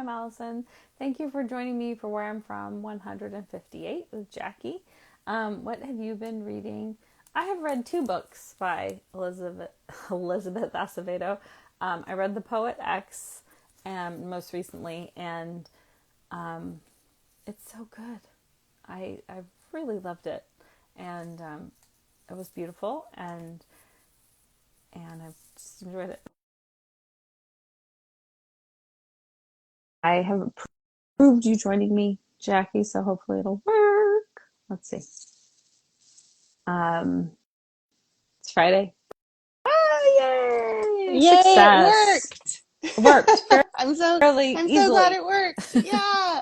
I'm Allison. Thank you for joining me for Where I'm From 158 with Jackie. What have you been reading? I have read two books by Elizabeth Acevedo. I read The Poet X most recently, and it's so good. I really loved it, and it was beautiful, and I just enjoyed it. I have approved you joining me, Jackie, so hopefully it'll work. Let's see. Um, it's Friday. Oh, yay! Yay, it Success. worked. It worked I'm so fairly I'm so glad easily. it worked. Yeah.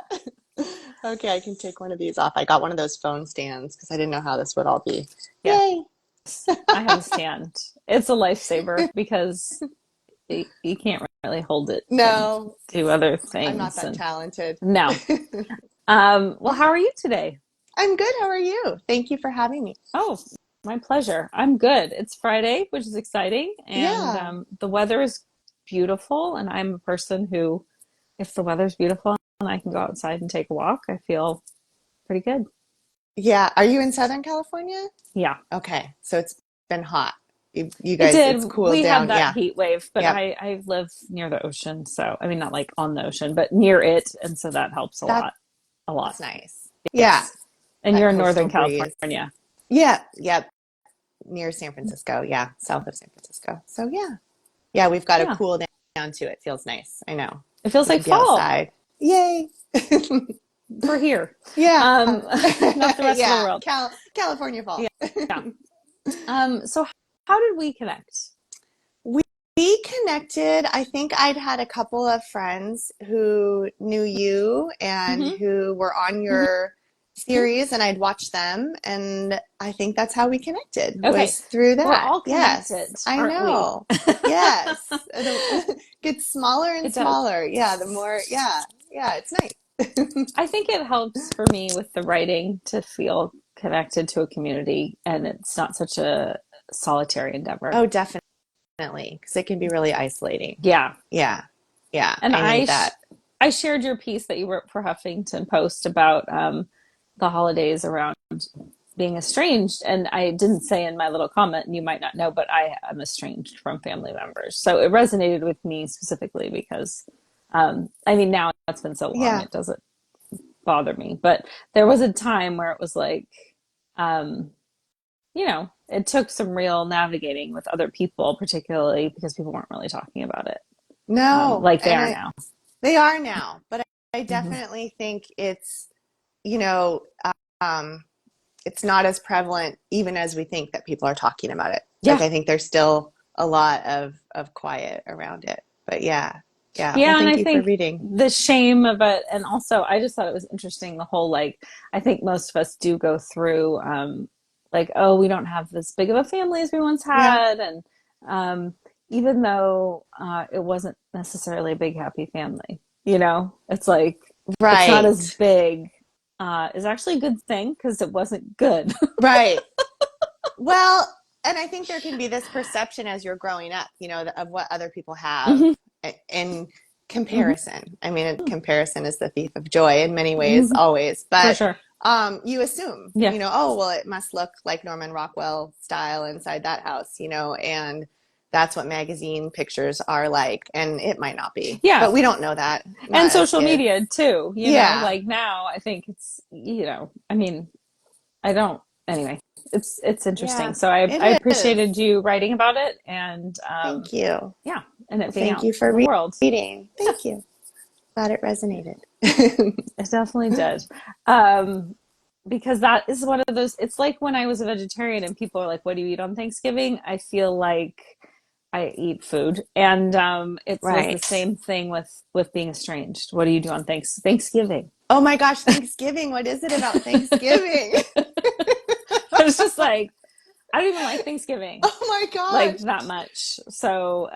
Okay, I can take one of these off. I got one of those phone stands because I didn't know how this would all be. Yes, Yay. I have a stand. It's a lifesaver because you can't really hold it and No, do other I'm not things. that And talented. no. Well, how are you today? I'm good. How are you? Thank you for having me. Oh, my pleasure. I'm good. It's Friday, which is exciting, and Yeah. the weather is beautiful. And I'm a person who, if the weather's beautiful and I can go outside and take a walk, I feel pretty good. Yeah. Are you in Southern California? Yeah, Okay. So it's been hot. You it guys, did. it's cooled We had down. that Yeah. heat wave, but Yep. I live near the ocean, so I mean, not like on the ocean, but near it, and so that helps a That's lot. A lot. nice. Yeah. Yes. And That you're in coastal Northern breeze. California. Yeah. Yep. Near San Francisco. Yeah. South of San Francisco. So yeah. Yeah, we've got a Yeah. cool down to it. Feels nice. I know. It feels We like can be fall outside. Yay. for here. Yeah. Um, not the rest of the Yeah. world. California fall. Yeah. Yeah. So how did we connect? We we connected. I think I'd had a couple of friends who knew you and Hmm. who were on Hmm. your series, and I'd watched them, and I think that's how we connected, Okay. was through We're that. all Yes, connected, I aren't we? know. Yes. It gets smaller and It does. smaller. Yeah, the more, yeah, yeah, it's nice. I think it helps for me with the writing to feel connected to a community and it's not such a solitary endeavor. Oh, definitely, because it can be really isolating. Yeah. Yeah, yeah, And I need that. I shared your piece that you wrote for Huffington Post about the holidays around being estranged. And I didn't say in my little comment, and you might not know, but I am estranged from family members. So it resonated with me specifically because, I mean, now it's been so long, Yeah, it doesn't bother me. But there was a time where it was like, um, it took some real navigating with other people, particularly because people weren't really talking about it no, like they and are now. they are now, but I Hmm. definitely think it's, you know, um, it's not as prevalent even as we think that people are talking about it. Like Yeah. I think there's still a lot of quiet around it. But yeah, yeah. Well, Yeah. And thank I you for think reading. the shame of it, and also I just thought it was interesting the whole like, I think most of us do go through like, oh, we don't have this big of a family as we once Yeah, had. And um, even though it wasn't necessarily a big, happy family, it's like, it's not as right, big is actually a good thing because it wasn't good. right. Well, and I think there can be this perception as you're growing up, of what other people have Hmm. in Hmm. comparison. I mean, comparison is the thief of joy in many ways, Hmm. always. For But sure. you assume, Yeah. oh, well, it must look like Norman Rockwell style inside that house, and that's what magazine pictures are like. And it might not be, Yeah. but we don't know that, And not as social kids. media too, Yeah, like now I think it's, I mean, I don't, anyway, it's interesting. yeah, So I it is. appreciated you writing about it and Thank you. yeah, and it Well, being thank out you in for the world. reading. Yeah, Thank you. Glad it resonated. it definitely did. Um, because that is one of those, it's like when I was a vegetarian and people are like, what do you eat on Thanksgiving? I feel like I eat food. And it was the Right. same thing with being estranged. What do you do on Thanksgiving? Oh my gosh, Thanksgiving. What is it about Thanksgiving? But it's just like I don't even like Thanksgiving Oh my like gosh. that much. So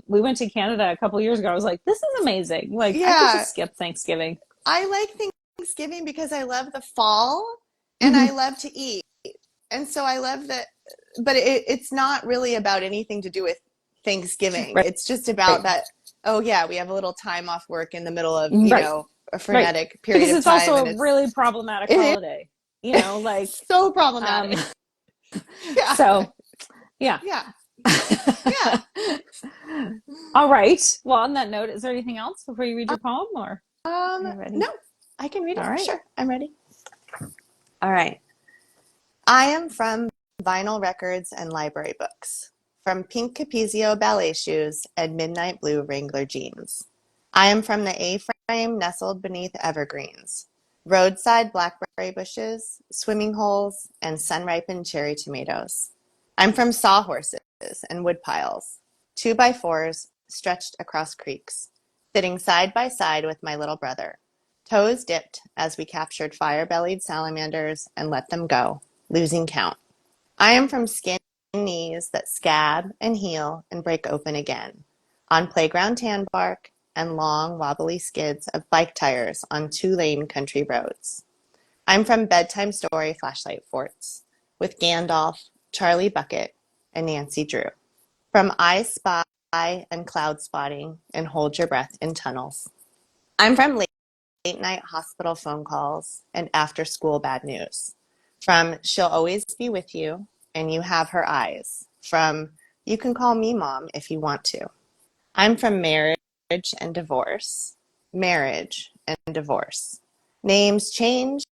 we went to Canada a couple years ago. I was like, this is amazing. Like I could Yeah, just skip Thanksgiving. I like Thanksgiving because I love the fall and I Hmm. love to eat. And so I love that, but it's not really about anything to do with Thanksgiving. Right. It's just about Right. that Oh yeah, we have a little time off work in the middle of, Right. a Right. frenetic period Because of it's time, also and a really problematic it holiday, is so um, problematic. Yeah. so yeah. Yeah. Yeah. All right. Well, on that note, is there anything else before you read your poem, or are you ready? No, I can read All it. right. Sure. I'm ready. All right. I am from vinyl records and library books, from pink Capezio ballet shoes and midnight blue Wrangler jeans. I am from the A-frame nestled beneath evergreens, roadside blackberry bushes, swimming holes, and sun-ripened cherry tomatoes. I'm from sawhorses and woodpiles, 2x4s stretched across creeks, sitting side by side with my little brother, toes dipped as we captured fire-bellied salamanders and let them go, losing count. I am from skin knees that scab and heal and break open again, on playground tan bark and long wobbly skids of bike tires on two-lane country roads. I'm from bedtime story flashlight forts, with Gandalf, Charlie Bucket, and Nancy Drew. From I Spy and cloud spotting and hold your breath in tunnels. I'm from late night hospital phone calls and after school bad news. From she'll always be with you and you have her eyes. From you can call me mom if you want to. I'm from and divorce, marriage and divorce. Names changed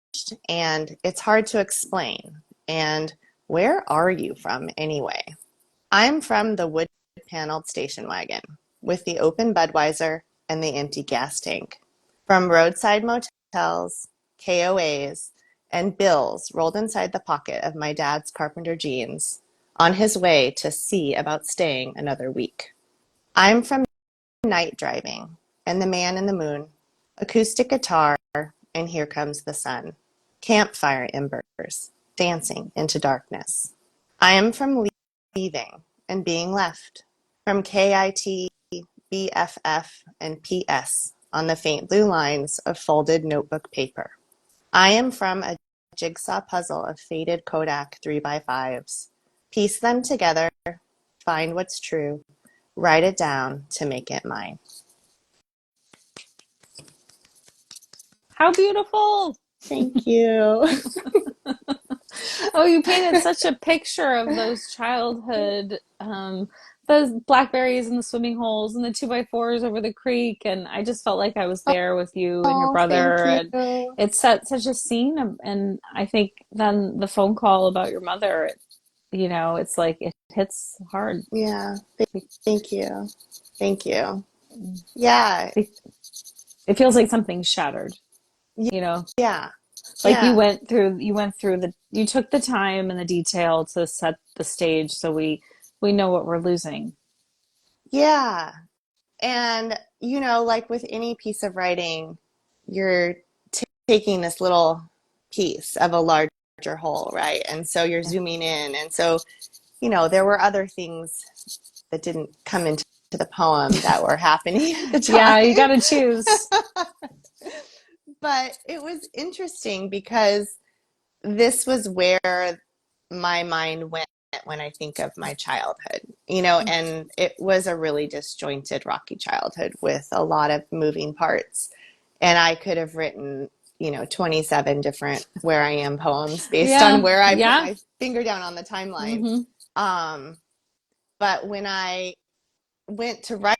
and it's hard to explain. And where are you from anyway? I'm from the wood paneled station wagon with the open Budweiser and the empty gas tank. From roadside motels, KOAs, and bills rolled inside the pocket of my dad's carpenter jeans on his way to see about staying another week. I'm from night driving and the man in the moon, acoustic guitar, and here comes the sun. Campfire embers dancing into darkness. I am from leaving and being left, from KIT, BFF, and PS on the faint blue lines of folded notebook paper. I am from a jigsaw puzzle of faded Kodak 3x5s. Piece them together, find what's true, write it down to make it mine. How beautiful! Thank you. Oh, you painted such a picture of those childhood, the blackberries and the swimming holes and the 2x4s over the creek, and I just felt like I was there with you and your Oh, thank brother, you. and it set such a scene. And I think then the phone call about your mother, it's like it hits hard. Yeah, thank you. Thank you. Yeah, It feels like something shattered, you know. yeah, Like yeah, you took the time and the detail to set the stage so we know what we're losing. yeah. And, like with any piece of writing, you're taking this little piece of a larger whole, right? And so you're Yeah. zooming in. And so, there were other things that didn't come into the poem that were happening at the Yeah, you time. got to choose. But it was interesting because this was where my mind went when I think of my childhood, and it was a really disjointed, rocky childhood with a lot of moving parts. And I could have written, 27 different Where I Am poems based on Yeah, where I put yeah. my finger down on the timeline. Hmm. Um, but when I went to write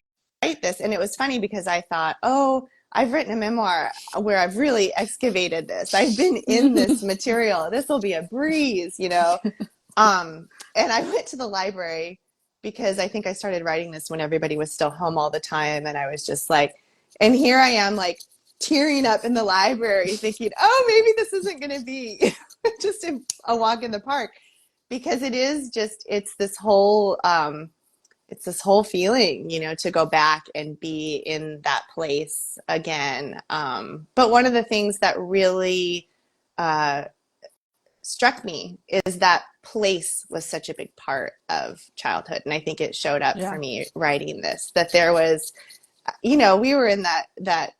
this, and it was funny because I thought, oh, I've written a memoir where I've really excavated this. I've been in this material. This will be a breeze. And I went to the library because I think I started writing this when everybody was still home all the time. And I was just like, and here I am, like tearing up in the library thinking, oh, maybe this isn't going to be just a walk in the park, because it's this whole feeling, to go back and be in that place again. But one of the things that really uh, struck me is that place was such a big part of childhood. And I think it showed up for Yeah. me writing this, that there was, we were in that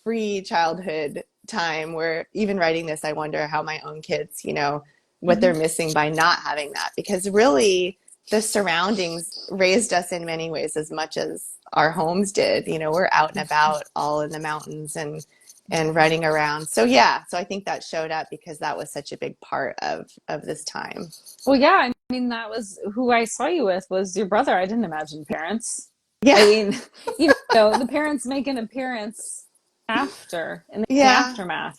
free childhood time where even writing this, I wonder how my own kids, what Hmm. they're missing by not having that, because really the surroundings raised us in many ways as much as our homes did. You know, we're out and about all in the mountains and running around. So yeah, so I think that showed up because that was such a big part of this time. Well, yeah, I mean, that was who I saw you with was your brother. I didn't imagine parents. I Yeah. mean, the parents make an appearance after in the Yeah. aftermath.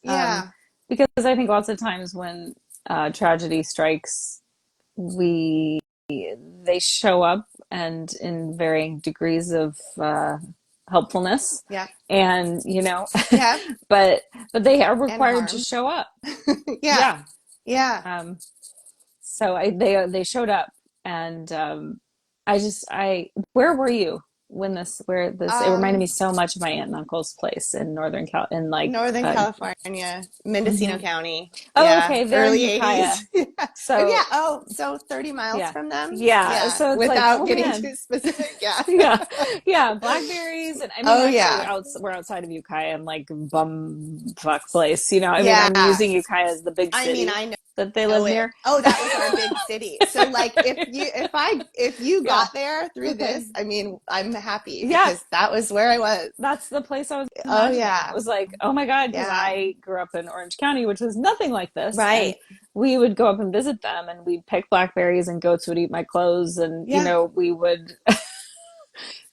Um, Yeah. because I think lots of times when tragedy strikes, we they show up and in varying degrees of helpfulness, Yeah. and Yeah. but they are And required to harm. show up. Yeah. Yeah. Yeah. Um, so they showed up, and I where were you when this it reminded Um, me so much of my aunt and uncle's place in Northern Cal in like Northern California, Mendocino mhm. County. Oh, Yeah. okay, they're in Early Ukiah. 80s. Yeah. Oh, So yeah. Oh, so 30 miles yeah, from them? yeah, Yeah. so it's like, Without oh getting man. too specific. Yeah. Yeah, yeah, blackberries, and I mean, Oh, actually, yeah. we're outside of Ukiah and like bumfuck place. I mean, I'm Yeah. using Ukiah as the big I mean, city I that they know live it. near. Oh, that was our big city. So like if you Yeah, got there through this, I mean, I'm happy yeah, because that was where I was. that's the place I was Oh imagining. It yeah. was like, oh my God, because Yeah. I grew up in Orange County, which was nothing like this, and Right. we would go up and visit them, and we'd pick blackberries, and goats would eat my clothes, and Yeah. we would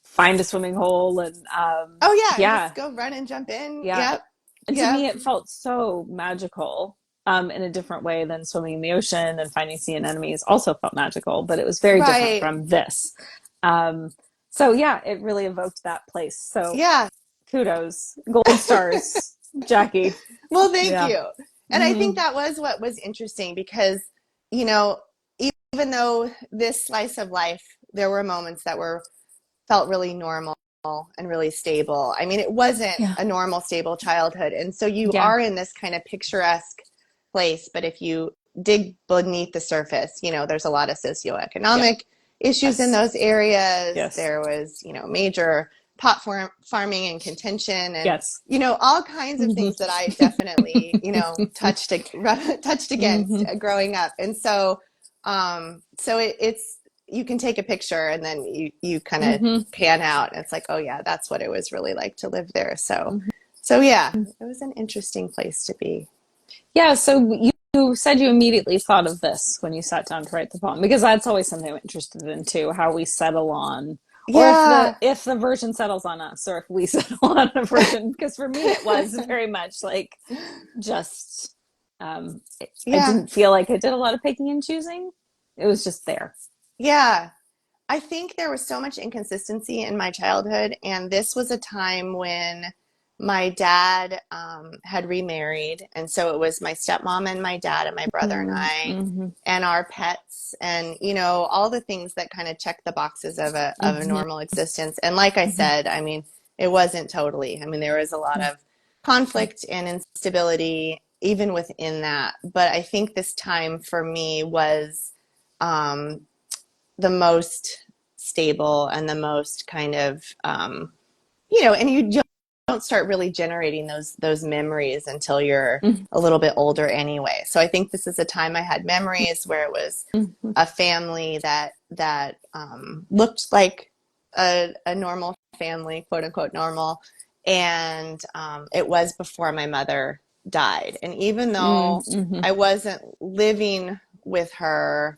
find a swimming hole, and Oh yeah, and yeah, just go run and jump in. yeah. Yep. And to Yep. me, it felt so magical, in a different way than swimming in the ocean and finding sea anemones also felt magical, but it was very different Right. from this. Um, so yeah, it really evoked that place. So Yeah. kudos, gold stars, Jacque. Well, thank Yeah. you. And I think Hmm. that was what was interesting because, you know, even though this slice of life, there were moments that were felt really normal and really stable. I mean, it wasn't Yeah. a normal, stable childhood. And so you Yeah. are in this kind of picturesque place. But if you dig beneath the surface, you know, there's a lot of Yeah. socioeconomic issues in Yes. those areas. Yes. There was, you know, major pot farming and contention and, Yes. you know, all kinds of Hmm. things that I definitely, you know, touched against Hmm. growing up. And so, so it's, you can take a picture and then you kind of Hmm. pan out and it's like, oh yeah, that's what it was really like to live there. So yeah, it was an interesting place to be. Yeah, so you said you immediately thought of this when you sat down to write the poem, because that's always something I'm interested in too, how we settle on, or Yeah. if the version settles on us, or if we settle on a version. Because for me, it was very much like just I Yeah. didn't feel like I did a lot of picking and choosing. It was just there. Yeah. I think there was so much inconsistency in my childhood, and this was a time when my dad had remarried, and so it was my stepmom and my dad and my brother and I Mm-hmm. and our pets, and you know all the things that kind of check the boxes of a Mm-hmm. normal existence. And like I Mm-hmm. said, I mean, it wasn't totally. I mean, there was a lot Yeah. of conflict and instability even within that. But I think this time for me was um, the most stable and the most kind of you know, and you don't start really generating those memories until you're a little bit older anyway. So I think this is a time I had memories where it was Mm-hmm. a family that looked like a normal family, quote unquote normal, and it was before my mother died. And even though Mm-hmm. I wasn't living with her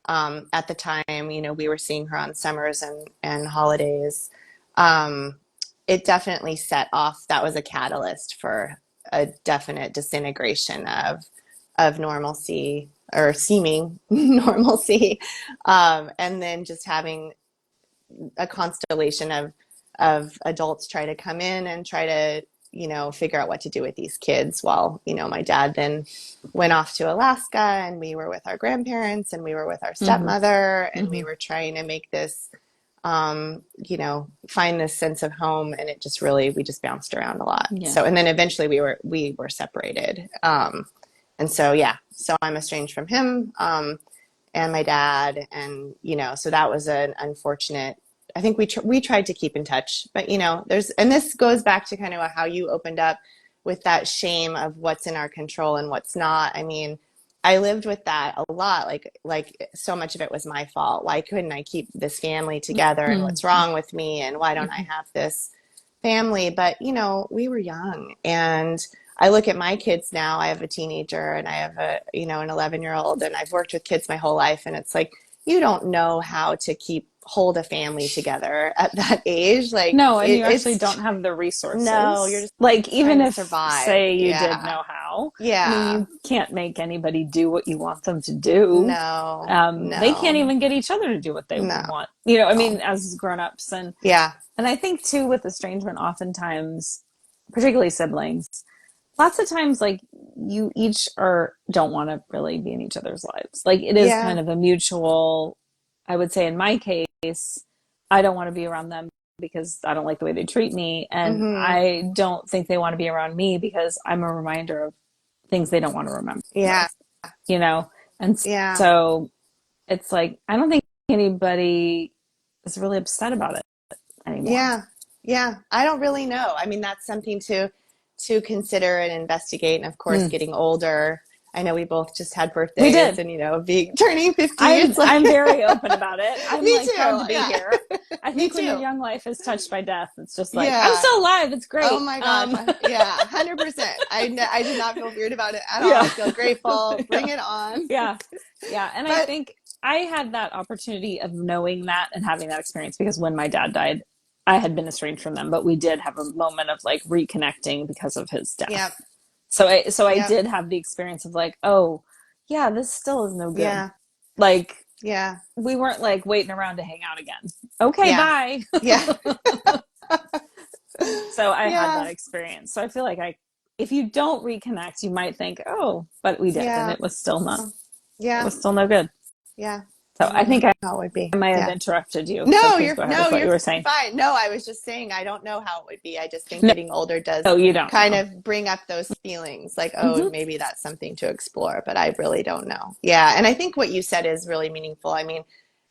at the time, you know, we were seeing her on summers and holidays. Um, it definitely set off, that was a catalyst for a definite disintegration of normalcy or seeming normalcy. And then just having a constellation of adults try to come in and try to, you know, figure out what to do with these kids while, you know, my dad then went off to Alaska and we were with our grandparents and we were with our Mm-hmm. stepmother and Mm-hmm. we were trying to make this you know, find this sense of home, and it just really, we just bounced around a lot. Yeah. So, and then eventually we were separated. And so, yeah, so I'm estranged from him, and my dad, and, you know, so that was an unfortunate, I think we tried to keep in touch, but you know, and this goes back to kind of how you opened up with that shame of what's in our control and what's not. I mean, I lived with that a lot. Like so much of it was my fault. Why couldn't I keep this family together? And what's Mm-hmm. wrong with me? And why don't I have this family? But we were young, and I look at my kids now. I have a teenager, and I have an 11-year-old, and I've worked with kids my whole life, and it's like you don't know how to hold a family together at that age. Like No, and you actually it's don't have the no, you're resources. just Like, trying even to if, survive. say, you did Yeah. know how, I mean, Yeah. you can't make anybody do what you want them to do. No, They can't no, even get each other to do what they no. want. I mean, as grown-ups. Yeah. And I think too with estrangement, oftentimes, particularly siblings, lots of times like you each are don't want to really be in each other's lives. Like it is kind Yeah. of a mutual, I would say in my case, I don't want to be around them because I don't like the way they treat me. And Mm-hmm. I don't think they want to be around me because I'm a reminder of things they don't want to remember, Yeah. you know? And Yeah. so it's like, I don't think anybody is really upset about it anymore. Yeah. Yeah. I don't really know. I mean, that's something to consider and investigate. And of course, Mm. getting older. I know we both just had We birthdays did. and being turning 50. I'm It's like I'm very open about it. I'm me like proud too. to be Yeah. here. I Me think when your too. young life is touched by death, it's just like I'm Yeah. still alive. It's Oh great. my gosh. Yeah. 100%. I do not feel weird about it at all. Yeah, I feel grateful. yeah, Bring it on. yeah, yeah. And I But think I had that opportunity of knowing that and having that experience because when my dad died, I had been estranged from them, but we did have a moment of like reconnecting because of his death. yep. So I Yep. did have the experience of like, oh, yeah, this still is no good. Yeah. Like Yeah. we weren't like waiting around to hang out again. Okay, Yeah. bye. Yeah. So I had Yeah. that experience. So I feel like if you don't reconnect, you might think, oh, but we did, and Yeah. it was still not. It Yeah. was still no good. Yeah. So I I don't know think I how it would be. might have Yeah. interrupted you. So No, please you're go ahead no, with what you you're were saying. fine. No, I was just saying I don't know how it would be. I just think No, getting older does no, you don't kind know. of bring up those feelings like, oh, Mm-hmm. maybe that's something to explore, but I really don't know. Yeah, and I think what you said is really meaningful. I mean,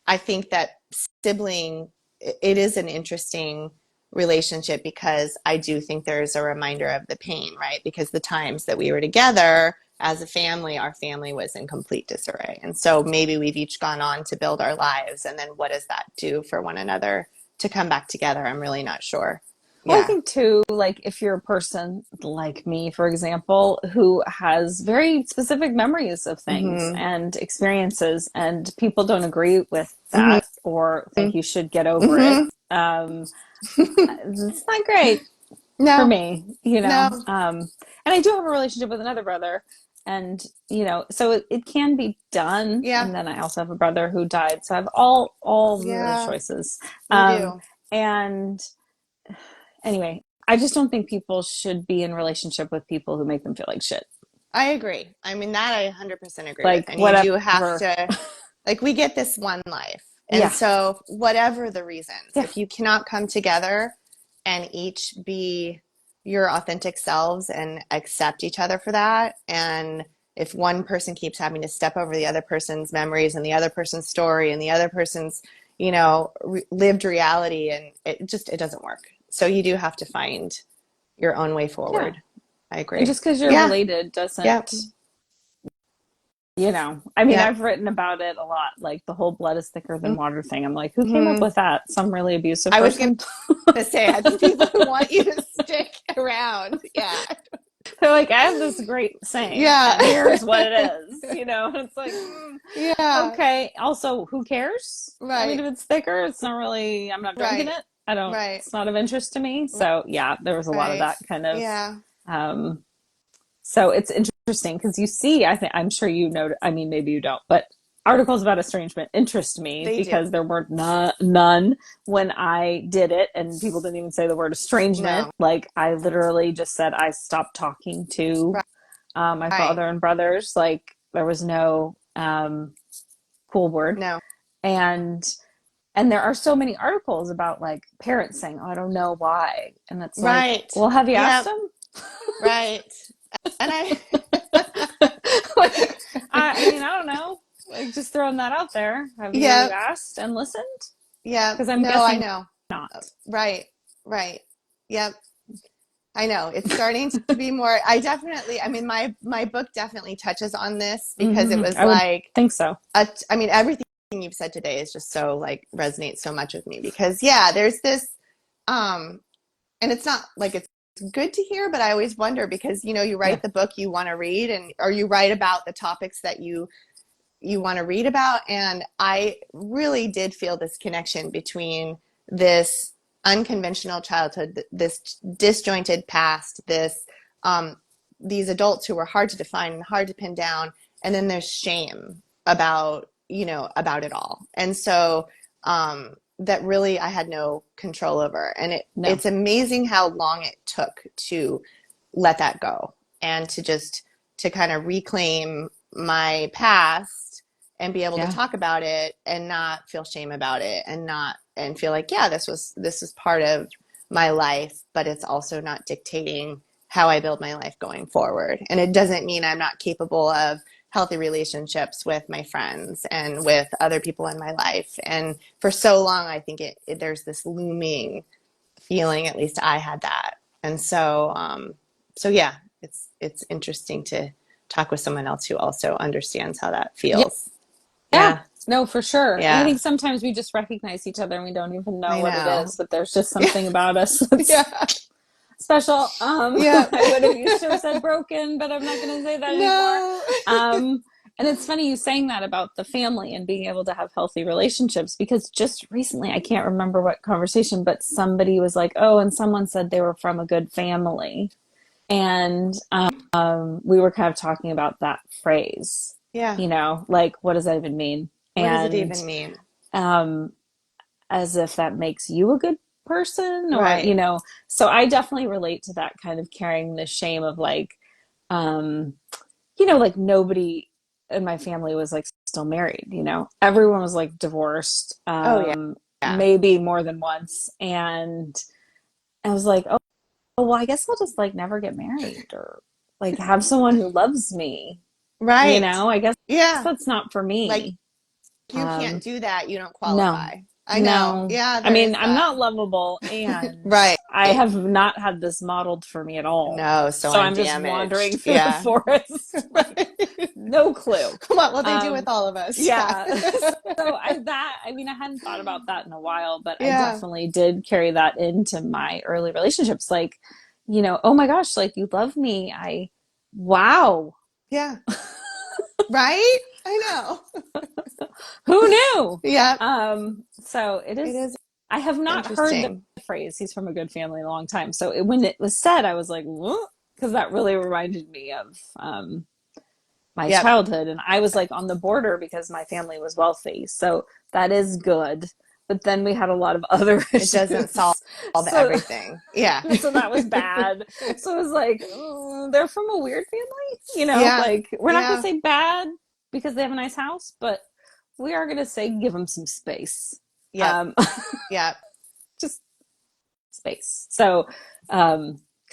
I think that sibling it is an interesting relationship because I do think there's a reminder of the pain, right? Because the times that we were together as a family, our family was in complete disarray. And so maybe we've each gone on to build our lives. And then what does that do for one another to come back together? I'm really not sure. Well, I Yeah. think too, like if you're a person like me, for example, who has very specific memories of things Mm-hmm. and experiences, and people don't agree with Mm-hmm. that or think you should get over it, Mm-hmm. it's not great for No, me, no. and I do have a relationship with another brother, and so it can be done. Yeah. And then I also have a brother who died, so I have all the Yeah. choices. You Um, do. and anyway, I just don't think people should be in relationship with people who make them feel like shit. I agree. I mean, that I 100% agree with. Like And you do have whatever. to, like, we get this one life. And Yeah. so, whatever the reasons, Yeah. if you cannot come together and each be your authentic selves and accept each other for that, and if one person keeps having to step over the other person's memories and the other person's story and the other person's, lived reality, and it doesn't work. So, you do have to find your own way Yeah. forward. I And agree. just because you're Yeah. related Yeah. doesn't, I mean, Yeah. I've written about it a lot, like the whole blood is thicker than water thing. I'm like, who came up Mm-hmm. with that? Some really abusive I was going person? to say, the people who want you to stick around. Yeah. They're like, I have this great saying, Yeah. and here's what it is, and it's like, Yeah. okay. Also, who cares? I mean, Right. if it's thicker, it's not really, I'm not drinking Right. it. I don't, Right. it's not of interest to me. So, yeah, there was a lot of Right. that kind of, Yeah. um, so it's interesting because you see, I'm sure you know, I mean, maybe you don't, but articles about estrangement interest me They do. because there were none when I did it, and people didn't even say the word estrangement. No. Like I literally just said I stopped talking to my Right. father and brothers. Like there was no cool word, No. and there are so many articles about like parents saying, "Oh, I don't know why," and it's like, Right. well, have you asked Yep. them? Right. And I, Like, I mean, I don't know. Like, just throwing that out there. Have you yep. asked and listened? Yep. Because I'm No, I guessing know. not. Right. Right. Yep. I know it's starting to be more. I mean, my book definitely touches on this because it was I would like, think so. I mean, everything you've said today is just so like resonates so much with me because yeah, there's this, um, and it's not like it's good to hear, but I always wonder because you Yeah. write the book you want to read and or you write about the topics that you want to read about. And I really did feel this connection between this unconventional childhood, this disjointed past, this these adults who were hard to define and hard to pin down, and then there's shame about about it all. And so that really I had no control over, and No. it's amazing how long it took to let that go and to kind of reclaim my past and be able to Yeah. talk about it and not feel shame about it and not and feel like yeah this was part of my life, but it's also not dictating how I build my life going forward. And it doesn't mean I'm not capable of healthy relationships with my friends and with other people in my life. And for so long I think there's this looming feeling, at least I had that. And so yeah, it's interesting to talk with someone else who also understands how that Yeah. feels. Yeah. Yeah, No, for sure. And I yeah, think sometimes we just recognize each other and we don't even know I what it know. is, but there's just Yeah, something about us that's yeah, special. yeah. I would have used to have said broken, but I'm not going to say that anymore. No. Um, and it's funny you saying that about the family and being able to have healthy relationships because just recently, I can't remember what conversation, but somebody was like, oh, and someone said they were from a good family. And we were kind of talking about that phrase, Yeah. like what does that even mean? What does it And even mean? um, as if that makes you a good person or Right. so I definitely relate to that kind of carrying the shame of like um like nobody in my family was like still married, everyone was like divorced, Oh yeah. Yeah. maybe more than once, and I was like, oh well, I guess I'll just like never get married or like have someone who loves me, Right. I guess Yeah. that's not for Like me. you can't um do that. You don't No, qualify. I know. no. Yeah, I there mean, is I'm that. not lovable and Right. I have not had this modeled for me at all. No, so So I'm I'm just wandering damaged. through the Yeah. forest with no clue. What will they do with Um, all of us? Yeah. yeah. So I mean, I hadn't thought about that in a while, but I Yeah. definitely did carry that into my early relationships. Like, oh my gosh, like you love me. Wow. Yeah. Right? I know. Who knew? Yeah. So it It is. is I have not heard the interesting. phrase "he's from a good family" in a long time. So when it was said, I was like, because that really reminded me of my Yep. childhood, and I was like on the border because my family was wealthy. So that is good. But then we had a lot of other It doesn't solve issues. everything. So Yeah. so that was bad. So it was like, oh, they're from a weird family, Yeah. like we're not going to Yeah. say bad because they have a nice house, but we are going to say give them some space. Yep. Um, Yep. just space. So, because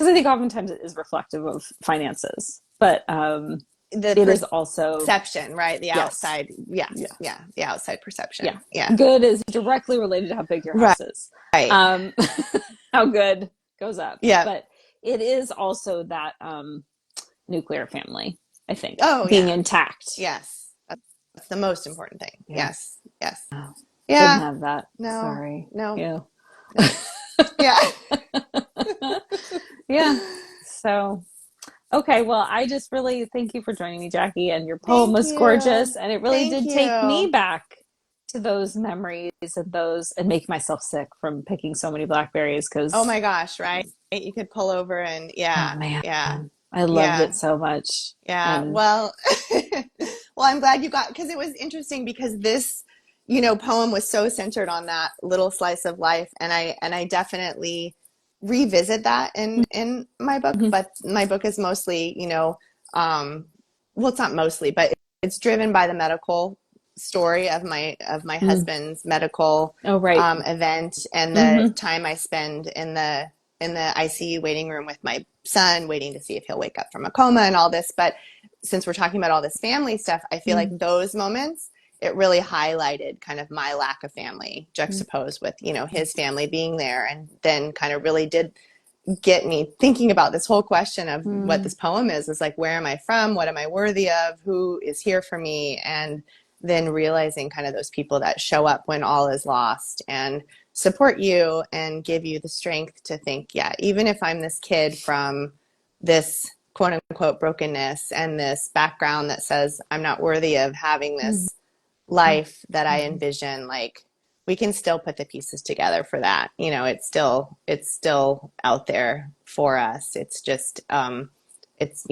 I think oftentimes it is reflective of finances, but The it is also, perception, right? The yes, outside. Yeah. yeah, Yeah. The outside yeah. perception. Yeah. Good is directly related to how big your Right. house is. Um, how good goes up, Yep. but it is also that nuclear family, I think, Oh, being yeah. intact. Yes. That's the most important thing. Yeah. Yes. Yes. Oh, didn't Yeah. have that. No. Sorry. No. Yeah. No. Yeah. Yeah. So, okay. Well, I just really thank you for joining me, Jackie. And your poem Thank was you. gorgeous. And it really Thank did take me you. back to those memories and make myself sick from picking so many blackberries Oh because, my gosh, right? You could pull over and oh yeah. man, Yeah. I loved Yeah. it so much. Yeah, And well, well, I'm glad you got because it was interesting because this, poem was so centered on that little slice of life, and I definitely revisit that in my book. mhm. But my book is mostly, well, it's not mostly, but it's driven by the medical story of my Mm. husband's medical Oh, right. event and the Hmm. time I spend in the ICU waiting room with my son, waiting to see if he'll wake up from a coma and all this. But since we're talking about all this family stuff, I feel like Mm. those moments, it really highlighted kind of my lack of family juxtaposed with, his family being there and then kind of really did get me thinking about this whole question of what Mm. this poem is like, where am I from? What am I worthy of? Who is here for me? And then realizing kind of those people that show up when all is lost and support you and give you the strength to think, yeah, even if I'm this kid from this quote unquote brokenness and this background that says I'm not worthy of having Mhm. this life that I Mhm. envision, like we can still put the pieces together for that. It's still out there for us. It's just it's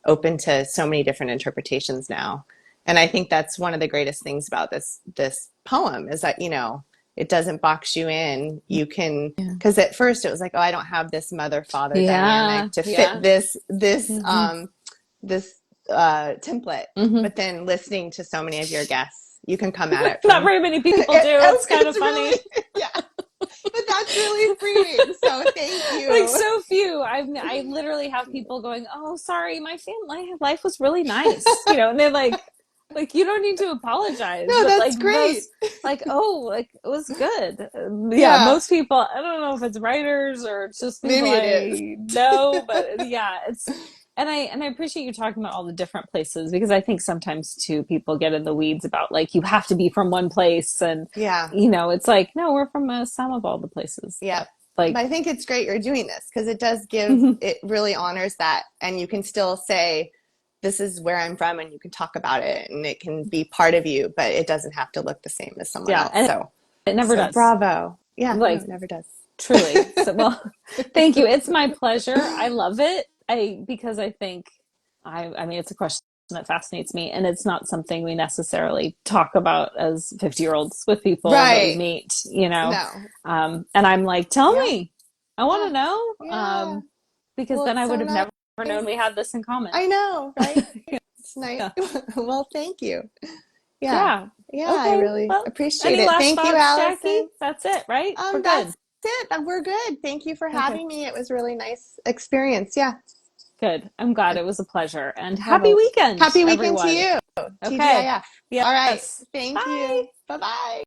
open to so many different interpretations now. And I think that's one of the greatest things about this poem is that it doesn't box you in. You can, Yeah. because at first it was like, oh, I don't have this mother father Yeah. dynamic to fit Yeah. Hmm. this template. Hmm. But then listening to so many of your guests, you can come at it Not from very many people do. It's kind of it's funny. really, yeah, but that's really freeing. So thank Like you. so few. I literally have people going, "Oh, sorry, my family life was really nice," and they're like you don't need to apologize, No, but that's like great. most, like oh, like it was good. Yeah, Yeah, most people. I don't know if it's writers or it's just people maybe it is. I know, but yeah, it's. And I appreciate you talking about all the different places because I think sometimes too people get in the weeds about like you have to be from one place and Yeah, it's like no, we're from a sum of all the places yeah. that But like. I think it's great you're doing this because it really honors that. And you can still say, this is where I'm from, and you can talk about it, and it can be part of you, but it doesn't have to look the same as someone Yeah, else. and So, it never so does. bravo. Yeah, no, Like it never does. truly. So well, thank you. It's my pleasure. I love it. Because I think I mean it's a question that fascinates me and it's not something we necessarily talk about as 50-year-olds with people that we Right. meet. No. And I'm like, tell Yeah. me. I want Yeah. to know. Yeah. Because Well, then it's I would so have nice. never known we had this in common. I know, right? It's nice. Yeah. Well, thank you. Yeah. Yeah. Yeah, I Okay. really Well, appreciate any it. last Thank you, thoughts, Jackie? Allison. That's it, right? We're good. That's it. We're good. Thank you for Okay. having me. It was a really nice experience. Yeah. Good. I'm glad it was a pleasure. And happy Bravo. weekend, Happy weekend to everyone. you. Okay. TGIF. All right. Yes. Thank Bye. you. Bye-bye.